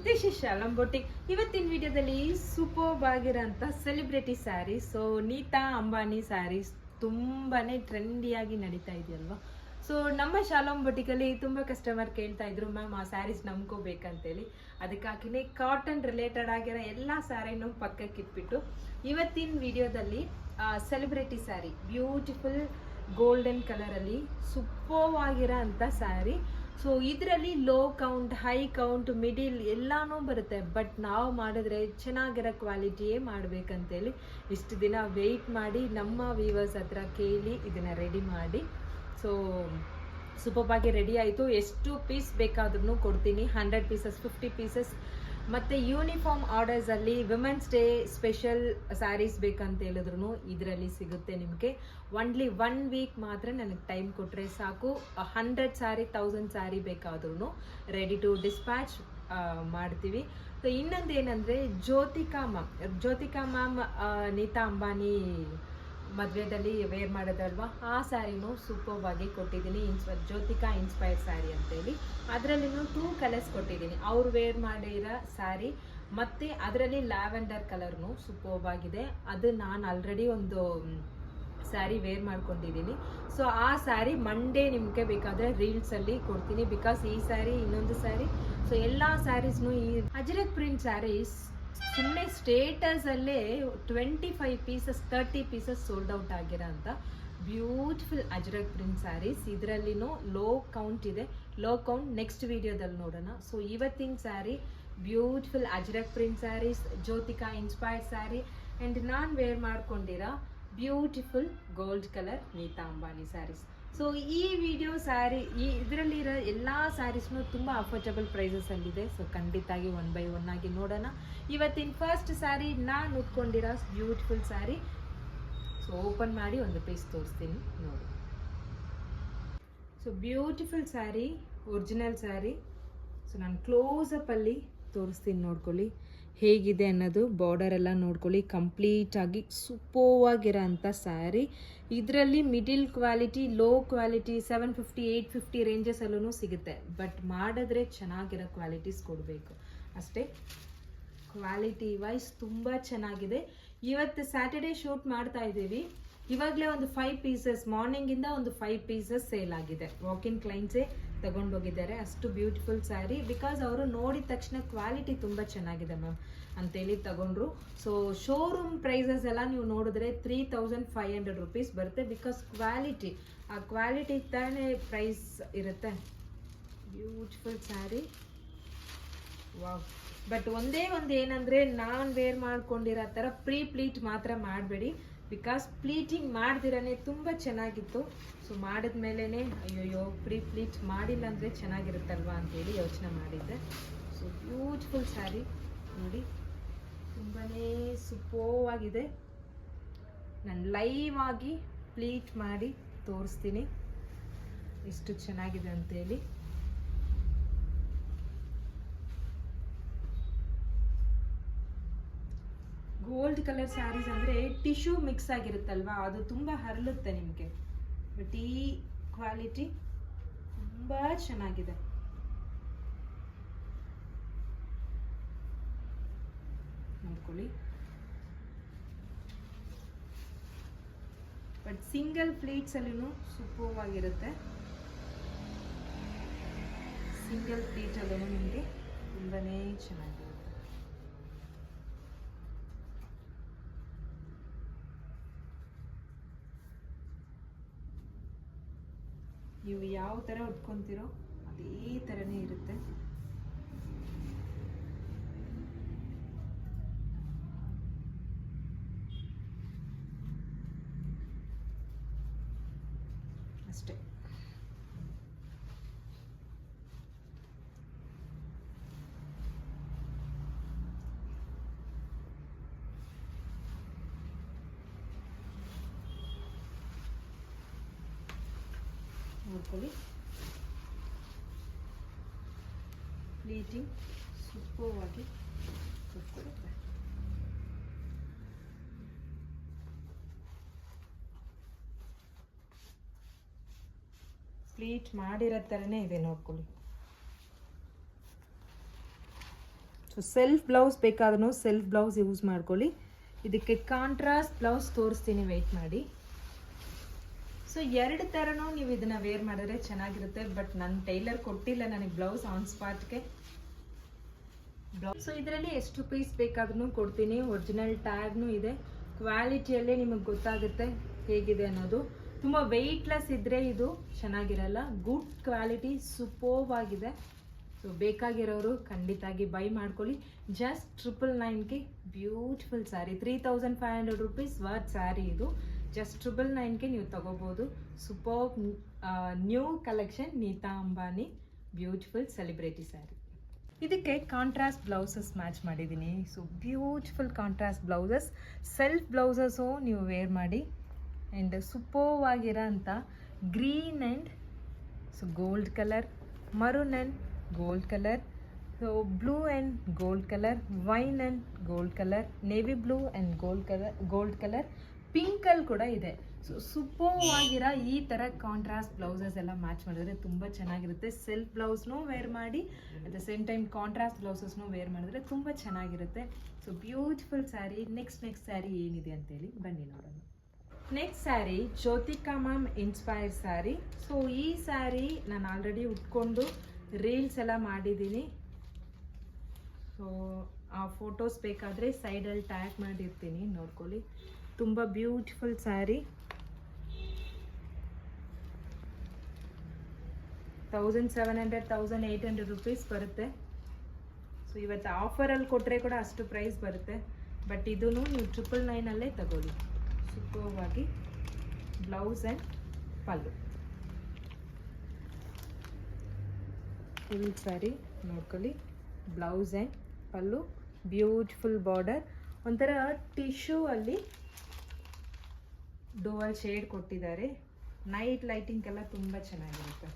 This is ಶಾಲಂ boutique. ಇವತ್ತಿನ ವಿಡಿಯೋದಲ್ಲಿ superb ಆಗಿರೋಂಥ celebrity saree. So Nita Ambani sarees ತುಂಬಾನೇ ಟ್ರೆಂಡಿಯಾಗಿ ನಡೀತಾ ಇದೆಯಲ್ವಾ. ಸೊ ನಮ್ಮ ಶಾಲಂ ಬೊಟಿಕಲ್ಲಿ ತುಂಬ ಕಸ್ಟಮರ್ ಕೇಳ್ತಾ ಇದ್ರು, ಮ್ಯಾಮ್ ಆ ಸ್ಯಾರೀಸ್ ನಂಬ್ಕೋಬೇಕಂತೇಳಿ. ಅದಕ್ಕಾಗಿನೇ ಕಾಟನ್ ರಿಲೇಟೆಡ್ ಆಗಿರೋ ಎಲ್ಲ ಸ್ಯಾರಿನೂ ಪಕ್ಕಕ್ಕೆ ಇಟ್ಬಿಟ್ಟು ಇವತ್ತಿನ ವಿಡಿಯೋದಲ್ಲಿ ಸೆಲೆಬ್ರಿಟಿ ಸ್ಯಾರಿ, ಬ್ಯೂಟಿಫುಲ್ ಗೋಲ್ಡನ್ ಕಲರಲ್ಲಿ ಸೂಪರ್ಬ್ ಆಗಿರೋ ಅಂಥ ಸ್ಯಾರಿ. ಸೊ ಇದರಲ್ಲಿ low count, high count, middle ಎಲ್ಲಾನು ಬರುತ್ತೆ. ಬಟ್ ನಾವು ಮಾಡಿದ್ರೆ ಚೆನ್ನಾಗಿರೋ ಕ್ವಾಲಿಟಿಯೇ ಮಾಡಬೇಕಂತೇಳಿ ಇಷ್ಟು ದಿನ ವೆಯ್ಟ್ ಮಾಡಿ ನಮ್ಮ ವ್ಯೂವರ್ಸ್ ಹತ್ರ ಕೇಳಿ ಇದನ್ನು ರೆಡಿ ಮಾಡಿ. ಸೊ ಸೂಪರ್ಬಾಗಿ ರೆಡಿ ಆಯಿತು. ಎಷ್ಟು ಪೀಸ್ ಬೇಕಾದ್ರೂ ಕೊಡ್ತೀನಿ, 100 ಪೀಸಸ್, 50 ಪೀಸಸ್. ಮತ್ತು ಯೂನಿಫಾರ್ಮ್ ಆರ್ಡರ್ಸಲ್ಲಿ ವಿಮೆನ್ಸ್ ಡೇ ಸ್ಪೆಷಲ್ ಸ್ಯಾರೀಸ್ ಬೇಕಂತ ಹೇಳಿದ್ರು ಇದರಲ್ಲಿ ಸಿಗುತ್ತೆ ನಿಮಗೆ. ಒನ್ಲಿ 1 ವೀಕ್ ಮಾತ್ರ ನನಗೆ ಟೈಮ್ ಕೊಟ್ಟರೆ ಸಾಕು. 100 ಸ್ಯಾರಿ, 1000 ಸ್ಯಾರಿ ಬೇಕಾದ್ರೂ ರೆಡಿ ಟು ಡಿಸ್ಪ್ಯಾಚ್ ಮಾಡ್ತೀವಿ. ಸೊ ಇನ್ನೊಂದು ಏನಂದರೆ ಜ್ಯೋತಿಕಾ ಮ್ಯಾಮ್ ನೀತಾ ಅಂಬಾನಿ ಮದುವೆದಲ್ಲಿ ವೇರ್ ಮಾಡೋದಲ್ವಾ, ಆ ಸ್ಯಾರಿನೂ ಸೂಪರ್ಬ್ ಆಗಿ ಕೊಟ್ಟಿದ್ದೀನಿ. ಜ್ಯೋತಿಕಾ ಇನ್ಸ್ಪೈರ್ ಸ್ಯಾರಿ ಅಂತೇಳಿ ಅದರಲ್ಲಿನೂ 2 ಕಲರ್ಸ್ ಕೊಟ್ಟಿದ್ದೀನಿ. ಅವ್ರು ವೇರ್ ಮಾಡಿರೋ ಸ್ಯಾರಿ ಮತ್ತು ಅದರಲ್ಲಿ ಲ್ಯಾವೆಂಡರ್ ಕಲರ್ನು ಸೂಪರ್ಬ್ ಆಗಿದೆ. ಅದು ನಾನು ಆಲ್ರೆಡಿ ಒಂದು ಸ್ಯಾರಿ ವೇರ್ ಮಾಡ್ಕೊಂಡಿದ್ದೀನಿ. ಸೊ ಆ ಸ್ಯಾರಿ ಮಂಡೇ ನಿಮಗೆ ಬೇಕಾದರೆ ರೀಲ್ಸಲ್ಲಿ ಕೊಡ್ತೀನಿ. ಬಿಕಾಸ್ ಈ ಸ್ಯಾರಿ, ಇನ್ನೊಂದು ಸ್ಯಾರಿ, ಸೊ ಎಲ್ಲ ಸ್ಯಾರೀಸ್ನು ಈ ಅಜರಕ್ ಪ್ರಿಂಟ್ ಸ್ಯಾರೀಸ್ ಸುಮ್ಮನೆ ಸ್ಟೇಟಸಲ್ಲೇ 25 ಪೀಸಸ್, 30 ಪೀಸಸ್ ಸೋಲ್ಡ್ ಔಟ್ ಆಗಿರೋ ಅಂಥ ಬ್ಯೂಟಿಫುಲ್ ಅಜರಕ್ ಪ್ರಿಂಟ್ ಸ್ಯಾರೀಸ್. ಇದರಲ್ಲಿನೂ ಲೋ ಕೌಂಟ್ ಇದೆ. ಲೋ ಕೌಂಟ್ ನೆಕ್ಸ್ಟ್ ವಿಡಿಯೋದಲ್ಲಿ ನೋಡೋಣ. ಸೊ ಇವತ್ತಿನ saree beautiful ajrak print sarees, Jyothika inspired saree, and ನಾನು ವೇರ್ ಮಾಡ್ಕೊಂಡಿರೋ beautiful gold colour Nita Ambani sarees. So ಈ ವಿಡಿಯೋ ಸ್ಯಾರಿ, ಇದರಲ್ಲಿರೋ ಎಲ್ಲ ಸ್ಯಾರೀಸ್ನು ತುಂಬ ಅಫೋರ್ಡಬಲ್ ಪ್ರೈಸಸಲ್ಲಿದೆ. ಸೊ ಖಂಡಿತಾಗಿ 1 by 1 ಆಗಿ ನೋಡೋಣ. ಇವತ್ತಿನ ಫಸ್ಟ್ ಸ್ಯಾರಿ ನಾನು ಉಟ್ಕೊಂಡಿರೋ ಬ್ಯೂಟಿಫುಲ್ ಸ್ಯಾರಿ. ಸೊ ಓಪನ್ ಮಾಡಿ ಒಂದು ಪೀಸ್ ತೋರಿಸ್ತೀನಿ ನೋಡಿ. So beautiful sari, original sari. So ನಾನು ಕ್ಲೋಸಪ್ಪಲ್ಲಿ ತೋರಿಸ್ತೀನಿ, ನೋಡ್ಕೊಳ್ಳಿ ಹೇಗಿದೆ ಅನ್ನೋದು. ಬಾರ್ಡರ್ ಎಲ್ಲ ನೋಡ್ಕೊಳ್ಳಿ, ಕಂಪ್ಲೀಟಾಗಿ ಸೂಪರ್ವಾಗಿರೋ ಅಂಥ ಸ್ಯಾರಿ. ಇದರಲ್ಲಿ ಮಿಡಿಲ್ ಕ್ವಾಲಿಟಿ, ಲೋ ಕ್ವಾಲಿಟಿ 750, 850 ರೇಂಜಸಲ್ಲೂ ಸಿಗುತ್ತೆ. ಬಟ್ ಮಾಡಿದ್ರೆ ಚೆನ್ನಾಗಿರೋ ಕ್ವಾಲಿಟೀಸ್ ಕೊಡಬೇಕು ಅಷ್ಟೇ. ಕ್ವಾಲಿಟಿ ವೈಸ್ ತುಂಬ ಚೆನ್ನಾಗಿದೆ. ಇವತ್ತು ಸ್ಯಾಟರ್ಡೇ ಶೂಟ್ ಮಾಡ್ತಾ ಇದ್ದೀವಿ. ಇವಾಗಲೇ ಒಂದು 5 ಪೀಸಸ್, ಮಾರ್ನಿಂಗಿಂದ ಒಂದು 5 ಪೀಸಸ್ ಸೇಲ್ ಆಗಿದೆ. ವಾಕಿನ್ ಕ್ಲೈಂಟ್ಸೇ ತಗೊಂಡೋಗಿದ್ದಾರೆ. ಅಷ್ಟು ಬ್ಯೂಟಿಫುಲ್ ಸ್ಯಾರಿ. ಬಿಕಾಸ್ ಅವರು ನೋಡಿದ ತಕ್ಷಣ ಕ್ವಾಲಿಟಿ ತುಂಬ ಚೆನ್ನಾಗಿದೆ ಮ್ಯಾಮ್ ಅಂತೇಳಿ ತಗೊಂಡ್ರು. ಸೊ ಶೋರೂಮ್ ಪ್ರೈಸಸ್ ಎಲ್ಲ ನೀವು ನೋಡಿದ್ರೆ 3500 ರುಪೀಸ್ ಬರುತ್ತೆ. ಬಿಕಾಸ್ ಕ್ವಾಲಿಟಿ, ಆ ಕ್ವಾಲಿಟಿ ತಾನೇ ಪ್ರೈಸ್ ಇರುತ್ತೆ. Beautiful sari, wow. ಬಟ್ ಒಂದೇ ಒಂದು ಏನಂದರೆ, ನಾನು ವೇರ್ ಮಾಡ್ಕೊಂಡಿರೋ ಥರ ಪ್ಲೀಟ್ ಮಾತ್ರ ಮಾಡಬೇಡಿ. ಬಿಕಾಸ್ ಪ್ಲೀಟಿಂಗ್ ಮಾಡ್ದಿರೇ ತುಂಬ ಚೆನ್ನಾಗಿತ್ತು. ಸೊ ಮಾಡಿದ ಮೇಲೇ ಅಯ್ಯೋಯ್ಯೋ ಪ್ಲೀಟ್ ಮಾಡಿಲ್ಲ ಅಂದರೆ ಚೆನ್ನಾಗಿರುತ್ತಲ್ವ ಅಂತೇಳಿ ಯೋಚನೆ ಮಾಡಿದ್ದೆ. ಸೊ ಬ್ಯೂಟಿಫುಲ್ ಸ್ಯಾರಿ ನೋಡಿ, ತುಂಬಾ ಸೂಪರ್ಬ್ ಆಗಿದೆ. ನಾನು ಲೈವ್ ಆಗಿ ಪ್ಲೀಟ್ ಮಾಡಿ ತೋರಿಸ್ತೀನಿ ಎಷ್ಟು ಚೆನ್ನಾಗಿದೆ ಅಂತೇಳಿ. ಗೋಲ್ಡ್ ಕಲರ್ ಸ್ಯಾರೀಸ್ ಅಂದರೆ ಟಿಶ್ಯೂ ಮಿಕ್ಸ್ ಆಗಿರುತ್ತಲ್ವಾ, ಅದು ತುಂಬ ಹರಳುತ್ತೆ ನಿಮಗೆ. ಬಟ್ ಈ ಕ್ವಾಲಿಟಿ ತುಂಬ ಚೆನ್ನಾಗಿದೆ. ನೋಡ್ಕೊಳ್ಳಿ. ಬಟ್ ಸಿಂಗಲ್ ಪ್ಲೀಟ್ಸಲ್ಲೂ ಸೂಪರ್ಬ್ ಆಗಿರುತ್ತೆ. ಸಿಂಗಲ್ ಪ್ಲೀಟಲ್ಲೂ ನಿಮಗೆ ತುಂಬಾ ಚೆನ್ನಾಗಿರುತ್ತೆ. ನೀವು ಯಾವ ಥರ ಉಟ್ಕೊತೀರೋ ಅದೇ ಥರನೇ ಇರುತ್ತೆ. ಅಷ್ಟೇ. ನೋಡ್ಕೊಳ್ಳಿ, ಪ್ಲೀಟಿಂಗ್ ಸೂಪರ್ಬ್ ಆಗಿ ಕೊಡ್ಕೊಡುತ್ತೆ. ಪ್ಲೀಟ್ ಮಾಡಿರೋ ಥರನೇ ಇದೆ ನೋಡ್ಕೊಳ್ಳಿ. ಸೊ ಸೆಲ್ಫ್ ಬ್ಲೌಸ್ ಬೇಕಾದ್ರೂ ಸೆಲ್ಫ್ ಬ್ಲೌಸ್ ಯೂಸ್ ಮಾಡ್ಕೊಳ್ಳಿ. ಇದಕ್ಕೆ ಕಾಂಟ್ರಾಸ್ಟ್ ಬ್ಲೌಸ್ ತೋರಿಸ್ತೀನಿ, ವೆಯ್ಟ್ ಮಾಡಿ. ಸೊ 2 ಥರನೂ ನೀವು ಇದನ್ನು ವೇರ್ ಮಾಡಿದ್ರೆ ಚೆನ್ನಾಗಿರುತ್ತೆ. ಬಟ್ ನನ್ನ ಟೈಲರ್ ಕೊಟ್ಟಿಲ್ಲ ನನಗೆ ಬ್ಲೌಸ್ ಆನ್ ಸ್ಪಾಟ್ಗೆ. ಸೊ ಇದರಲ್ಲಿ ಎಷ್ಟು ಪೀಸ್ ಬೇಕಾದ್ರೂ ಕೊಡ್ತೀನಿ. ಒರಿಜಿನಲ್ ಟ್ಯಾಗ್ನೂ ಇದೆ. ಕ್ವಾಲಿಟಿಯಲ್ಲೇ ನಿಮಗೆ ಗೊತ್ತಾಗುತ್ತೆ ಹೇಗಿದೆ ಅನ್ನೋದು. ತುಂಬ ವೆಯ್ಟ್ಲೆಸ್ ಇದ್ದರೆ ಇದು ಚೆನ್ನಾಗಿರಲ್ಲ. ಗುಡ್ ಕ್ವಾಲಿಟಿ, ಸೂಪರ್ಬ್ ಆಗಿದೆ. ಸೊ ಬೇಕಾಗಿರೋರು ಖಂಡಿತಾಗಿ ಬೈ ಮಾಡ್ಕೊಳ್ಳಿ. ಜಸ್ಟ್ 999ಗೆ beautiful saree, 3500 rupees worth saree ಇದು. ಜಸ್ಟ್ 999ಗೆ ನೀವು ತಗೋಬೋದು. Superb new collection Nita Ambani beautiful celebrity saree. ಇದಕ್ಕೆ ಕಾಂಟ್ರಾಸ್ಟ್ ಬ್ಲೌಸಸ್ ಮ್ಯಾಚ್ ಮಾಡಿದ್ದೀನಿ. So beautiful contrast blouses, self blouses ನೀವು ವೇರ್ ಮಾಡಿ. ಆ್ಯಂಡ್ ಸೂಪರ್ಬ್ ಆಗಿರೋ ಅಂಥ green and so gold colour, maroon and gold colour, so blue and gold colour, wine and gold colour, navy blue and gold colour, ಪಿಂಕಲ್ಲಿ ಕೂಡ ಇದೆ. So superb ಆಗಿರೋ ಈ ಥರ ಕಾಂಟ್ರಾಸ್ಟ್ ಬ್ಲೌಸಸ್ ಎಲ್ಲ ಮ್ಯಾಚ್ ಮಾಡಿದ್ರೆ ತುಂಬ ಚೆನ್ನಾಗಿರುತ್ತೆ. ಸೆಲ್ಫ್ ಬ್ಲೌಸ್ನೂ ವೇರ್ ಮಾಡಿ, at the same time contrast ಬ್ಲೌಸಸ್ನೂ ವೇರ್ ಮಾಡಿದ್ರೆ ತುಂಬ ಚೆನ್ನಾಗಿರುತ್ತೆ. So beautiful saree. Next saree ಏನಿದೆ ಅಂತೇಳಿ ಬನ್ನಿ ನೋಡೋಣ. Next saree Jyothika ma'am inspire saree. So ಈ ಸ್ಯಾರಿ ನಾನು ಆಲ್ರೆಡಿ ಉಟ್ಕೊಂಡು ರೀಲ್ಸ್ ಎಲ್ಲ ಮಾಡಿದ್ದೀನಿ. ಸೊ ಆ ಫೋಟೋಸ್ ಬೇಕಾದರೆ ಸೈಡಲ್ಲಿ ಟ್ಯಾಗ್ ಮಾಡಿರ್ತೀನಿ, ನೋಡ್ಕೊಳ್ಳಿ. ತುಂಬ ಬ್ಯೂಟಿಫುಲ್ ಸ್ಯಾರಿ. 1700 1800 ರುಪೀಸ್ ಬರುತ್ತೆ. ಸೊ ಇವತ್ತು ಆಫರಲ್ಲಿ ಕೊಟ್ಟರೆ ಕೂಡ ಅಷ್ಟು ಪ್ರೈಸ್ ಬರುತ್ತೆ. ಬಟ್ ಇದೂ ನೀವು 999ಅಲ್ಲೇ ತಗೊಳ್ಳಿ. ಸೂಪರ್ವಾಗಿ blouse and pallu. Full saree ನೋಡ್ಕೊಳ್ಳಿ. Blouse and pallu, beautiful border. ಒಂಥರ ಟಿಶ್ಯೂ ಅಲ್ಲಿ ಡೋವಲ್ ಶೇಡ್ ಕೊಟ್ಟಿದ್ದಾರೆ. ನೈಟ್ ಲೈಟಿಂಗ್ಗೆಲ್ಲ ತುಂಬ ಚೆನ್ನಾಗಿರುತ್ತೆ.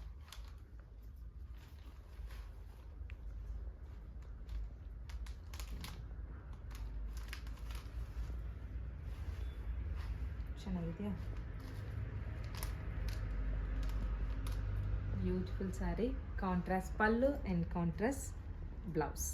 ಚೆನ್ನಾಗಿದೆಯಾ? Beautiful saree, contrast pallu and contrast blouse.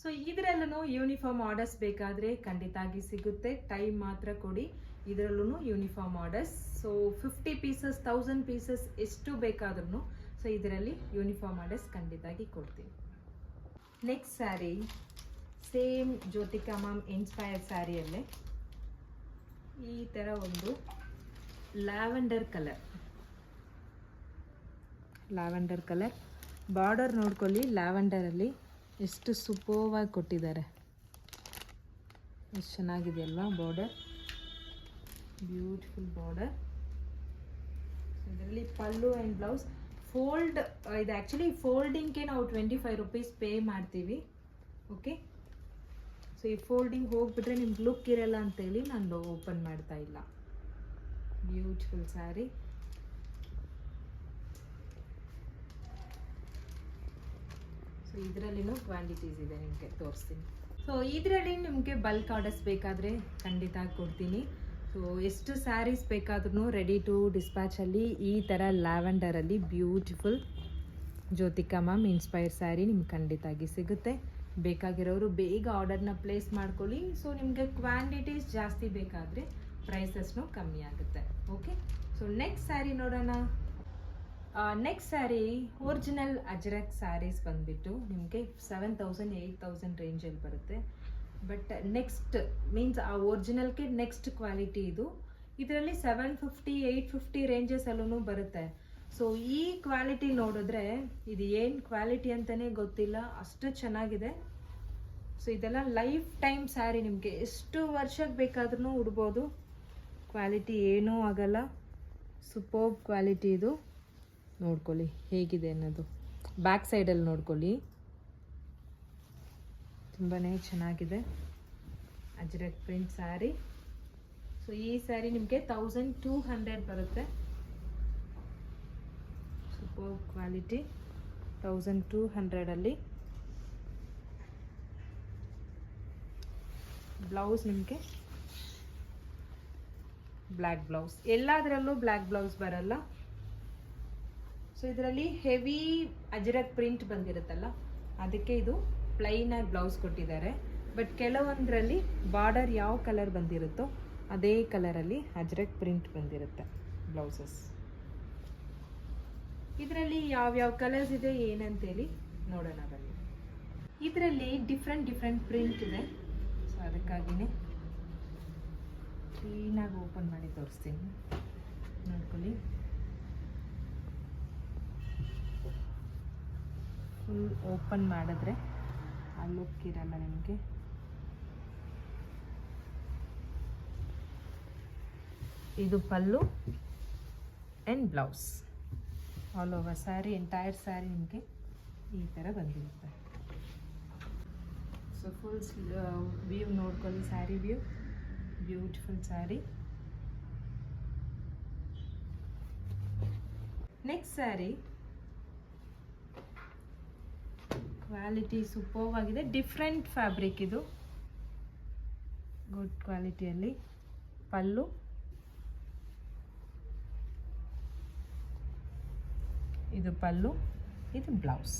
So ಇದರಲ್ಲೂ ಯೂನಿಫಾರ್ಮ್ ಆರ್ಡರ್ಸ್ ಬೇಕಾದರೆ ಖಂಡಿತಾಗಿ ಸಿಗುತ್ತೆ. ಟೈಮ್ ಮಾತ್ರ ಕೊಡಿ. ಇದರಲ್ಲೂ uniform orders. So 50 pieces 1000 pieces ಎಷ್ಟು ಬೇಕಾದ್ರೂ ಸೊ ಇದರಲ್ಲಿ ಯೂನಿಫಾರ್ಮ್ ಆರ್ಡರ್ಸ್ ಖಂಡಿತಾಗಿ ಕೊಡ್ತೀನಿ. Next saree same Jyothika ma'am inspire ಸ್ಯಾರಿಯಲ್ಲೇ ಈ ಥರ ಒಂದು ಲ್ಯಾವೆಂಡರ್ ಕಲರ್ ಬಾರ್ಡರ್ ನೋಡ್ಕೊಳ್ಳಿ. ಲ್ಯಾವೆಂಡರಲ್ಲಿ ಎಷ್ಟು ಸೂಪರ್ವಾಗಿ ಕೊಟ್ಟಿದ್ದಾರೆ. ಎಷ್ಟು ಚೆನ್ನಾಗಿದೆ ಅಲ್ವಾ ಬಾರ್ಡರ್? Beautiful border. ಇದರಲ್ಲಿ ಪಲ್ಲು ಆ್ಯಂಡ್ ಬ್ಲೌಸ್ ಫೋಲ್ಡ್. ಇದು ಆ್ಯಕ್ಚುಲಿ ಫೋಲ್ಡಿಂಗ್ಗೆ ನಾವು 25 ರುಪೀಸ್ ಪೇ ಮಾಡ್ತೀವಿ. ಓಕೆ, ಸೊ ಈ ಫೋಲ್ಡಿಂಗ್ ಹೋಗ್ಬಿಟ್ರೆ ನಿಮ್ಗೆ ಲುಕ್ ಇರಲ್ಲ ಅಂತೇಳಿ ನಾನು ಓಪನ್ ಮಾಡ್ತಾ ಇಲ್ಲ. ಬ್ಯೂಟಿಫುಲ್ ಸ್ಯಾರಿ. ಸೊ ಇದರಲ್ಲಿನೂ ಕ್ವಾಂಟಿಟೀಸ್ ಇದೆ, ನಿಮಗೆ ತೋರಿಸ್ತೀನಿ. ಸೊ ಇದರಲ್ಲಿ ನಿಮಗೆ ಬಲ್ಕ್ ಆರ್ಡರ್ಸ್ ಬೇಕಾದರೆ ಖಂಡಿತ ಕೊಡ್ತೀನಿ. ಸೊ ಎಷ್ಟು ಸ್ಯಾರೀಸ್ ಬೇಕಾದ್ರೂ ರೆಡಿ ಟು ಡಿಸ್ಪ್ಯಾಚಲ್ಲಿ ಈ ಥರ ಲ್ಯಾವೆಂಡರಲ್ಲಿ beautiful Jyothika ma'am inspire saree ನಿಮ್ಗೆ ಖಂಡಿತಾಗಿ ಸಿಗುತ್ತೆ. ಬೇಕಾಗಿರೋರು ಬೇಗ ಆರ್ಡರ್ನ ಪ್ಲೇಸ್ ಮಾಡ್ಕೊಳ್ಳಿ. ಸೊ ನಿಮಗೆ ಕ್ವಾಂಟಿಟೀಸ್ ಜಾಸ್ತಿ ಬೇಕಾದರೆ ಪ್ರೈಸಸ್ನೂ ಕಮ್ಮಿ ಆಗುತ್ತೆ. ಓಕೆ, ಸೊ ನೆಕ್ಸ್ಟ್ ಸ್ಯಾರಿ ನೋಡೋಣ. ನೆಕ್ಸ್ಟ್ ಸ್ಯಾರಿ ಒರಿಜಿನಲ್ ಅಜ್ರಕ್ ಸ್ಯಾರೀಸ್ ಬಂದುಬಿಟ್ಟು ನಿಮಗೆ 7000 8000 ರೇಂಜಲ್ಲಿ ಬರುತ್ತೆ. ಬಟ್ ನೆಕ್ಸ್ಟ್ ಮೀನ್ಸ್ ಆ ಒರಿಜಿನಲ್ಗೆ ನೆಕ್ಸ್ಟ್ ಕ್ವಾಲಿಟಿ ಇದು. ಇದರಲ್ಲಿ 750 850 ರೇಂಜಸಲ್ಲೂ ಬರುತ್ತೆ. ಸೊ ಈ ಕ್ವಾಲಿಟಿ ನೋಡಿದ್ರೆ ಇದು ಏನು ಕ್ವಾಲಿಟಿ ಅಂತಲೇ ಗೊತ್ತಿಲ್ಲ, ಅಷ್ಟು ಚೆನ್ನಾಗಿದೆ. ಸೊ ಇದೆಲ್ಲ ಲೈಫ್ ಟೈಮ್ ಸ್ಯಾರಿ, ನಿಮಗೆ ಎಷ್ಟು ವರ್ಷಕ್ಕೆ ಬೇಕಾದ್ರೂ ಉಡ್ಬೋದು. ಕ್ವಾಲಿಟಿ ಏನೂ ಆಗಲ್ಲ. ಸೂಪರ್ಬ್ ಕ್ವಾಲಿಟಿ ಇದು. ನೋಡ್ಕೊಳ್ಳಿ ಹೇಗಿದೆ ಅನ್ನೋದು. ಬ್ಯಾಕ್ ಸೈಡಲ್ಲಿ ನೋಡ್ಕೊಳ್ಳಿ, ತುಂಬಾ ಚೆನ್ನಾಗಿದೆ. ಅಜ್ರಕ್ ಪ್ರಿಂಟ್ ಸ್ಯಾರಿ. ಸೊ ಈ ಸ್ಯಾರಿ ನಿಮಗೆ 1200 ಬರುತ್ತೆ. ಸೂಪರ್ ಕ್ವಾಲಿಟಿ 1200ಅಲ್ಲಿ. ಬ್ಲೌಸ್ ನಿಮಗೆ ಬ್ಲ್ಯಾಕ್ ಬ್ಲೌಸ್. ಎಲ್ಲದರಲ್ಲೂ ಬ್ಲ್ಯಾಕ್ ಬ್ಲೌಸ್ ಬರಲ್ಲ. ಸೊ ಇದರಲ್ಲಿ ಹೆವಿ ಅಜರಕ್ ಪ್ರಿಂಟ್ ಬಂದಿರುತ್ತಲ್ಲ, ಅದಕ್ಕೆ ಇದು ಪ್ಲೈನ್ ಆಗಿ ಬ್ಲೌಸ್ ಕೊಟ್ಟಿದ್ದಾರೆ. ಬಟ್ ಕೆಲವೊಂದರಲ್ಲಿ ಬಾರ್ಡರ್ ಯಾವ ಕಲರ್ ಬಂದಿರುತ್ತೋ ಅದೇ ಕಲರಲ್ಲಿ ಅಜರಕ್ ಪ್ರಿಂಟ್ ಬಂದಿರುತ್ತೆ ಬ್ಲೌಸಸ್. ಇದರಲ್ಲಿ ಯಾವ್ಯಾವ ಕಲರ್ಸ್ ಇದೆ ಏನಂತೇಳಿ ನೋಡೋಣ ಬನ್ನಿ. ಇದರಲ್ಲಿ ಡಿಫ್ರೆಂಟ್ ಪ್ರಿಂಟ್ ಇದೆ. ಸೊ ಅದಕ್ಕಾಗಿಯೇ ಕ್ಲೀನಾಗಿ ಓಪನ್ ಮಾಡಿ ತೋರಿಸ್ತೀನಿ, ನೋಡ್ಕೊಳ್ಳಿ. ಫುಲ್ ಓಪನ್ ಮಾಡಿದ್ರೆ ಆ ಲುಕ್ ಇರಲ್ಲ ನಿಮಗೆ. ಇದು pallu and blouse. All over saree, entire saree ನಿಮಗೆ ಈ ಥರ ಬಂದಿರುತ್ತೆ. ಸೊ ಫುಲ್ ವ್ಯೂ ನೋಡ್ಕೊಳ್ಳಿ, saree view. Beautiful saree. Next saree quality superb ಆಗಿದೆ. ಡಿಫ್ರೆಂಟ್ ಫ್ಯಾಬ್ರಿಕ್ ಇದು, ಗುಡ್ ಕ್ವಾಲಿಟಿಯಲ್ಲಿ. ಪಲ್ಲು, ಇದು ಪಲ್ಲು, ಇದು ಬ್ಲೌಸ್.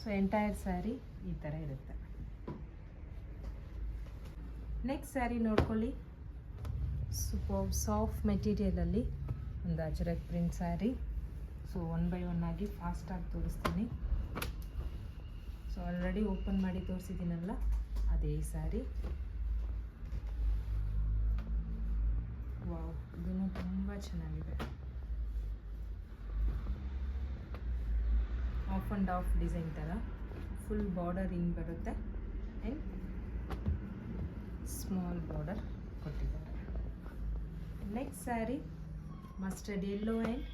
ಸೊ ಎಂಟೈರ್ ಸ್ಯಾರಿ ಈ ಥರ ಇರುತ್ತೆ. ನೆಕ್ಸ್ಟ್ ಸ್ಯಾರಿ ನೋಡ್ಕೊಳ್ಳಿ, ಸೂಪರ್ ಸಾಫ್ಟ್ ಮೆಟೀರಿಯಲಲ್ಲಿ ಒಂದು Ajrakh print sari. So 1 by 1 ಆಗಿ ಫಾಸ್ಟಾಗಿ ತೋರಿಸ್ತೀನಿ. ಸೊ ಆಲ್ರೆಡಿ ಓಪನ್ ಮಾಡಿ ತೋರಿಸಿದ್ದೀನಲ್ಲ, ಅದೇ ಸ್ಯಾರಿ. ವಾವ್, ಇದೂ ತುಂಬ ಚೆನ್ನಾಗಿದೆ. ಆಫ್ ಆ್ಯಂಡ್ ಆಫ್ ಡಿಸೈನ್ ಥರ ಫುಲ್ ಬಾರ್ಡರ್ ಹಿಂಗೆ ಬರುತ್ತೆ ಆ್ಯಂಡ್ ಸ್ಮಾಲ್ ಬಾರ್ಡರ್ ಕೊಟ್ಟಿದ್ದಾರೆ. Next sari mustard yellow and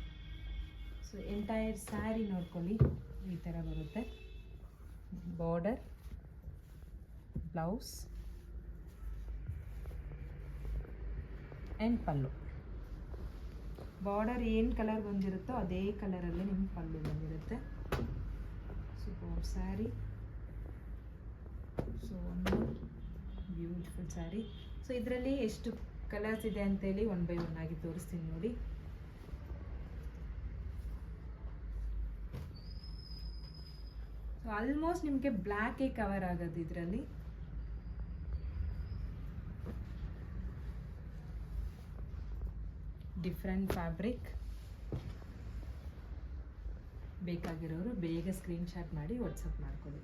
so entire sari ನೋಡ್ಕೊಳ್ಳಿ ಈ ಥರ ಬರುತ್ತೆ. Border, blouse and pallu. Border ಏನು ಕಲರ್ ಬಂದಿರುತ್ತೋ ಅದೇ ಕಲರಲ್ಲಿ ನಿಮ್ಗೆ ಪಲ್ಲು ಬಂದಿರುತ್ತೆ. ಸೂಪರ್ ಸ್ಯಾರಿ. ಸೊ ಒಂದು ಬ್ಯೂಟಿಫುಲ್ ಸ್ಯಾರಿ. ಸೊ ಇದರಲ್ಲಿ ಎಷ್ಟು ಕಲರ್ಸ್ ಇದೆ ಅಂತೇಳಿ 1 by 1 ಆಗಿ ತೋರಿಸ್ತೀನಿ ನೋಡಿ. ಸೊ ಆಲ್ಮೋಸ್ಟ್ ನಿಮಗೆ ಬ್ಲ್ಯಾಕೇ ಕವರ್ ಆಗೋದು ಇದರಲ್ಲಿ. Different fabric. ಬೇಕಾಗಿರೋರು ಬೇಗ ಸ್ಕ್ರೀನ್ಶಾಟ್ ಮಾಡಿ ವಾಟ್ಸಪ್ ಮಾಡ್ಕೊಳ್ಳಿ.